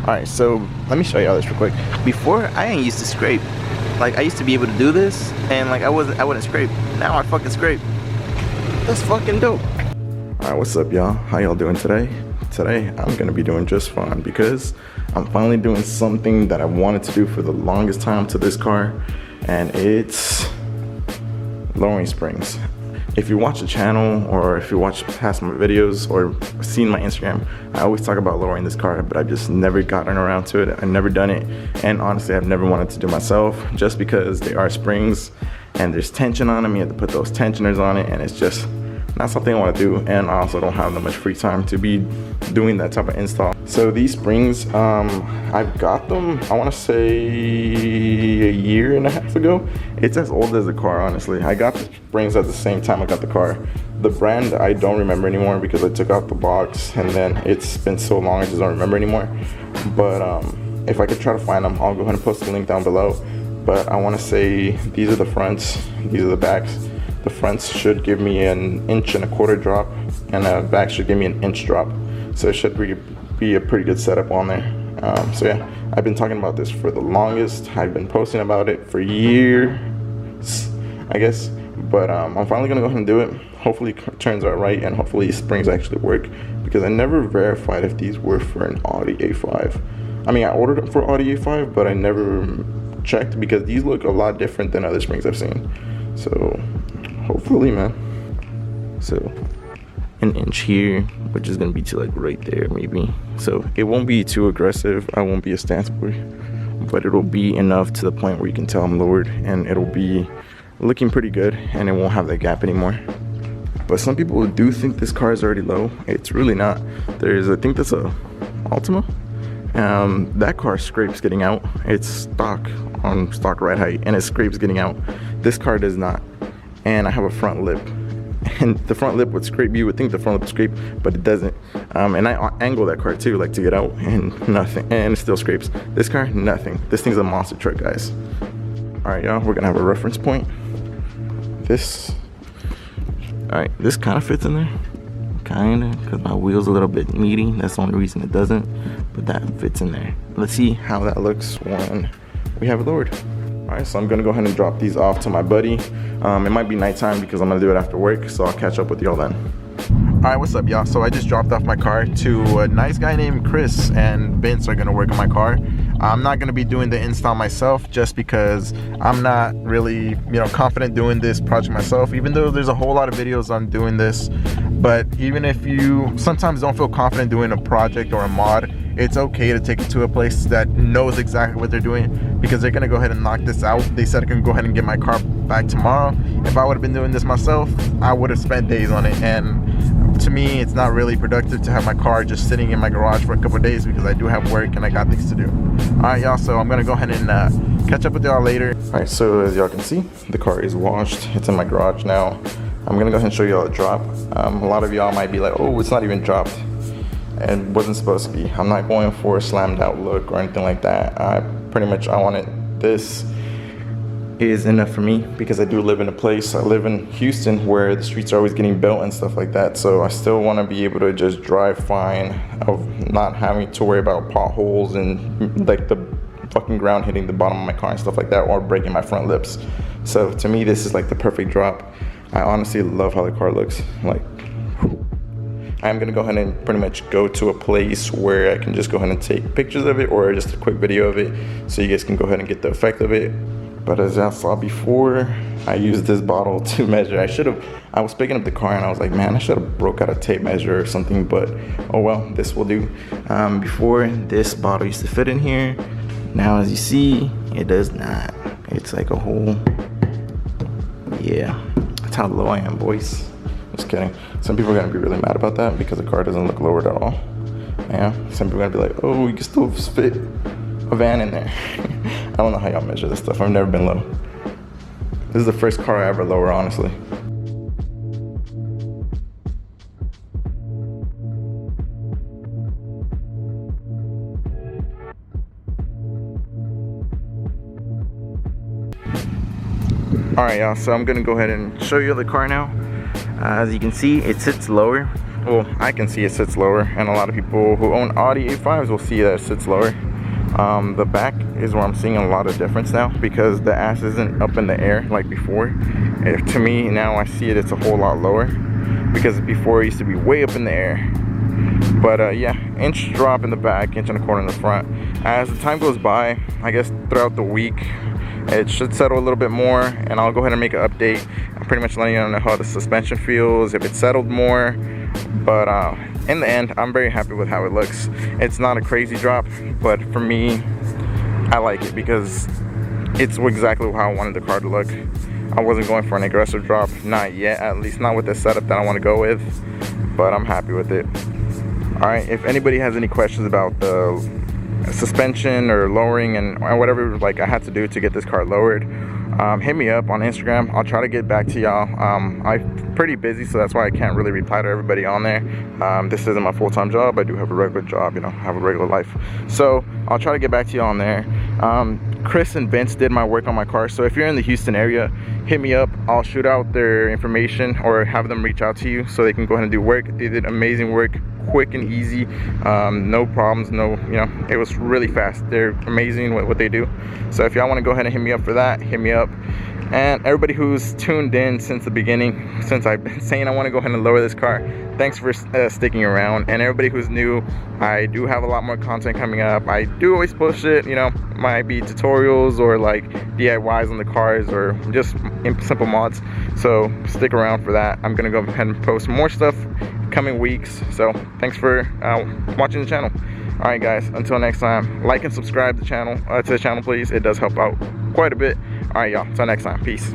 Alright, so let me show y'all this real quick. Before, I ain't used to scrape. Like, I used to be able to do this, and like I wouldn't scrape. Now I fucking scrape. That's fucking dope. Alright, what's up y'all? How y'all doing today? Today, I'm gonna be doing just fine because I'm finally doing something that I wanted to do for the longest time to this car, and it's lowering springs. If you watch the channel, or if you watch past my videos or seen my Instagram, I always talk about lowering this car, but I've just never gotten around to it. I've never done it, and honestly I've never wanted to do myself, just because they are springs and there's tension on them. You have to put those tensioners on it, and it's just not something I want to do, and I also don't have that much free time to be doing that type of install. So these springs, I've got them, I want to say a year and a half ago. It's as old as the car, honestly. I got the springs at the same time I got the car. The brand I don't remember anymore because I took out the box, and then it's been so long I just don't remember anymore. But if I could try to find them, I'll go ahead and post the link down below. But I want to say these are the fronts, these are the backs. The fronts should give me an 1.25 inch drop, and the back should give me an inch drop. So it should be a pretty good setup on there. So yeah, I've been talking about this for the longest. I've been posting about it for years, I guess. But I'm finally gonna go ahead and do it. Hopefully it turns out right, and hopefully these springs actually work, because I never verified if these were for an Audi A5. I mean, I ordered them for Audi A5, but I never checked because these look a lot different than other springs I've seen. So hopefully, man. So an inch here, which is gonna be to like right there maybe. So it won't be too aggressive. I won't be a stance boy, but it'll be enough to the point where you can tell I'm lowered, and it'll be looking pretty good, and it won't have that gap anymore. But some people do think this car is already low. It's really not. I think that's a Altima. That car scrapes getting out. It's stock on stock ride height, and it scrapes getting out. This car does not. And I have a front lip, and the front lip would scrape. You would think the front lip would scrape, but it doesn't. And I angle that car too, like to get out, and nothing, and it still scrapes. This car, nothing. This thing's a monster truck, guys. All right, y'all, we're gonna have a reference point. This kind of fits in there, kinda, because my wheel's a little bit meaty. That's the only reason it doesn't, but that fits in there. Let's see how that looks when we have it lowered. Alright, so I'm gonna go ahead and drop these off to my buddy. It might be nighttime because I'm gonna do it after work, so I'll catch up with y'all then. Alright, what's up y'all? So I just dropped off my car to a nice guy named Chris, and Vince are gonna work on my car. I'm not gonna be doing the install myself, just because I'm not really, confident doing this project myself, even though there's a whole lot of videos on doing this. But even if you sometimes don't feel confident doing a project or a mod, it's okay to take it to a place that knows exactly what they're doing, because they're gonna go ahead and knock this out. They said I can go ahead and get my car back tomorrow. If I would have been doing this myself, I would have spent days on it, and to me it's not really productive to have my car just sitting in my garage for a couple of days, because I do have work and I got things to do. Alright y'all, so I'm gonna go ahead and catch up with y'all later. Alright, so as y'all can see, the car is washed. It's in my garage now. I'm gonna go ahead and show y'all a drop. A lot of y'all might be like, oh, it's not even dropped. And wasn't supposed to be. I'm not going for a slammed out look or anything like that. I wanted this is enough for me, because I do live in a place, I live in Houston, where the streets are always getting built and stuff like that. So I still want to be able to just drive fine, of not having to worry about potholes and like the fucking ground hitting the bottom of my car and stuff like that, or breaking my front lips. So to me, this is like the perfect drop. I honestly love how the car looks. Like, I'm gonna go ahead and pretty much go to a place where I can just go ahead and take pictures of it, or just a quick video of it, so you guys can go ahead and get the effect of it. But as y'all saw before, I used this bottle to measure. I was picking up the car and I was like, man, I should have broke out a tape measure or something, but oh well, this will do. Before, this bottle used to fit in here. Now, as you see, it does not. It's like a hole. Yeah, that's how low I am, boys. Just kidding. Some people are gonna be really mad about that, because the car doesn't look lowered at all. Yeah, some people are gonna be like, oh, you can still fit a van in there. I don't know how y'all measure this stuff. I've never been low. This is the first car I ever lower, honestly. Alright y'all, so I'm gonna go ahead and show you the car now. As you can see, it sits lower. well, I can see it sits lower, and a lot of people who own Audi A5s will see that it sits lower. The back is where I'm seeing a lot of difference now, because the ass isn't up in the air like before. To me now, I see it's a whole lot lower, because before it used to be way up in the air. But yeah, inch drop in the back, inch and a quarter in the front. As the time goes by, I guess throughout the week, it should settle a little bit more, and I'll go ahead and make an update. I'm pretty much letting you know how the suspension feels, if it settled more. But in the end, I'm very happy with how it looks. It's not a crazy drop, but for me, I like it because it's exactly how I wanted the car to look. I wasn't going for an aggressive drop, not yet, at least not with the setup that I want to go with, but I'm happy with it. Alright, if anybody has any questions about the suspension or lowering and whatever like I had to do to get this car lowered, hit me up on Instagram. I'll try to get back to y'all. I'm pretty busy, so that's why I can't really reply to everybody on there. This isn't my full-time job. I do have a regular job, you know, have a regular life. So I'll try to get back to y'all on there. Chris and Vince did my work on my car, so if you're in the Houston area, hit me up. I'll shoot out their information or have them reach out to you so they can go ahead and do work. They did amazing work, quick and easy, no problems, no, you know, it was really fast. They're amazing with what they do. So if y'all want to go ahead and hit me up for that, hit me up. And everybody who's tuned in since the beginning, since I've been saying I want to go ahead and lower this car, thanks for sticking around. And everybody who's new, I do have a lot more content coming up. I do always push it, you know, might be tutorials or like DIYs on the cars or just simple mods. So stick around for that. I'm gonna go ahead and post more stuff coming weeks. So thanks for watching the channel. All right guys, until next time, like and subscribe to the channel please. It does help out quite a bit. All right y'all, until next time, peace.